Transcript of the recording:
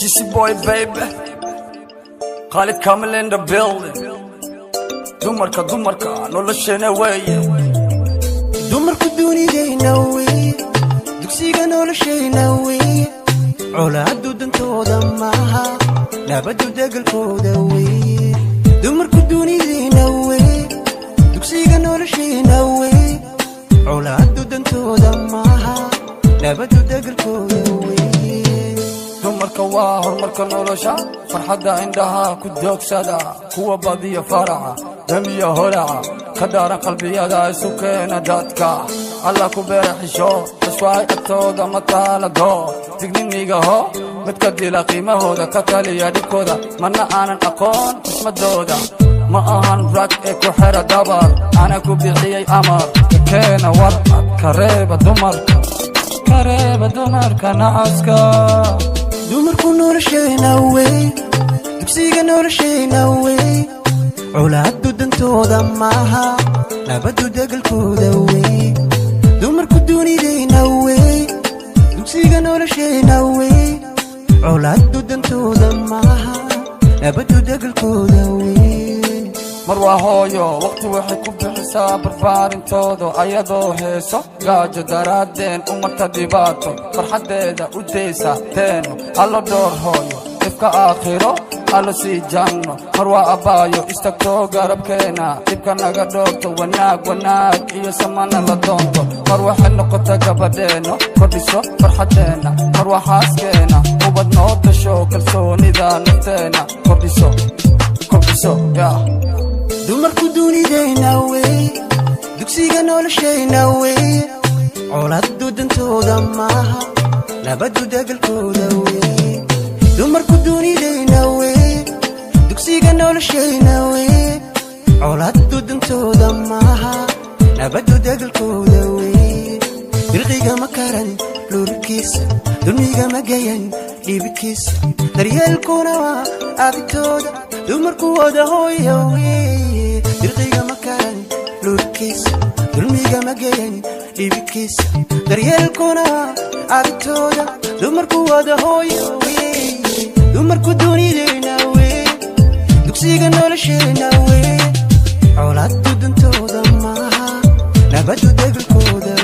GC boy baby Khalid Kamil in the building dumarka noloshena weeye dumarku dunidayna weeye dugsiga noloshena weeye colaadu dantooda maaha nabadu degalkooda weeye dumarku dunidayna weeye dugsiga noloshena weeye colaadu dantooda maaha nabadu degalkooda weeye dumarka waa horumarka nolosha farxadda indhaha ku joogsada kuwa badiya faraca damiya holaca ka daaran qalbiyada isu keena dadka alla ku beera xisho taswaay agtooda mataalado digninigaho midka dila qiimahooda ka taliya dhibkooda mana aanan aqoon ismadooda ma ahan rag ee ku xera dabar ana ku bixiyey amar keena warqad kareeba dumarka nacaska dumarku noloshayna weeye dugsiga noloshayna weeye colaadu dantooda maaha nabadu degalkooda weeye dumarku dunidayna weeye dugsiga noloshayna weeye colaadu dantooda maaha nabadu degalkooda weeye mar waa hooyo waqti waxay ku bixisaa barbaarintooda ayadoo heeso gaajo daraadeen umarta dhibaato farxadeeda u deysa teeno allo dhoor hooyo dhibka aakhiro allo sii janno mar waa abbaayo istagtoo garabkeena dhibka naga dhoogto wanaag iyo samana la doonto mar waxay noqota gabadheeno kordhiso farxadeena mar waa xaaskeena ubad noo dasho kalsoonida nafteena kordhiso dumarku dunidayna weeye dugsiga noloshayna weeye colaadu dantooda maaha nabadu degalkooda weeye dumarku dunidayna weeye dugsiga noloshayna weeye colaadu dantooda maaha nabadu degalkooda weeye dirqiga ma karan lurkiisa dulmiga ma gayan dhibkiisa daryeelkuna waa abitooda dumarku wada hooyo weeye dirqiga ma karan lurkiisa dulmiga ma gayan dhibkiisa daryeelkuna waa abitooda dumarku wada hooyo weeye dumarku dunidayna weeye dugsiga noloshayna weeye colaadu dantooda maaha nabadu degalkooda